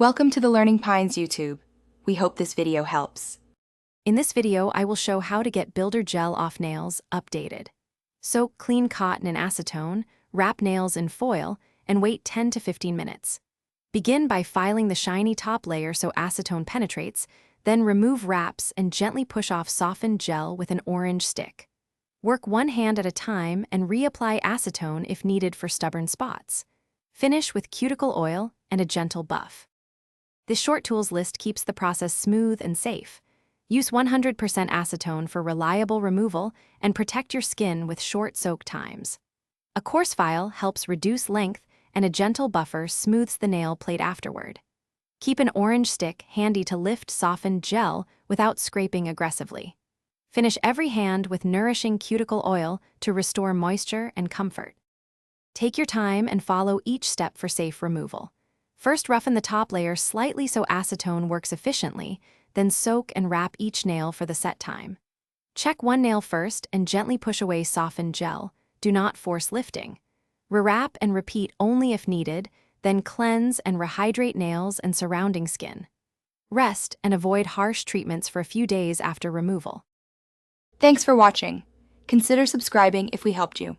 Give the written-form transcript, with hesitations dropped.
Welcome to the Learning Pines YouTube. We hope this video helps. In this video, I will show how to get builder gel off nails updated. Soak clean cotton in acetone, wrap nails in foil, and wait 10 to 15 minutes. Begin by filing the shiny top layer so acetone penetrates, then remove wraps and gently push off softened gel with an orange stick. Work one hand at a time and reapply acetone if needed for stubborn spots. Finish with cuticle oil and a gentle buff. This short tools list keeps the process smooth and safe. Use 100% acetone for reliable removal and protect your skin with short soak times. A coarse file helps reduce length and a gentle buffer smooths the nail plate afterward. Keep an orange stick handy to lift softened gel without scraping aggressively. Finish every hand with nourishing cuticle oil to restore moisture and comfort. Take your time and follow each step for safe removal. First, roughen the top layer slightly so acetone works efficiently, then soak and wrap each nail for the set time. Check one nail first and gently push away softened gel. Do not force lifting. Rewrap and repeat only if needed, then cleanse and rehydrate nails and surrounding skin. Rest and avoid harsh treatments for a few days after removal. Thanks for watching. Consider subscribing if we helped you.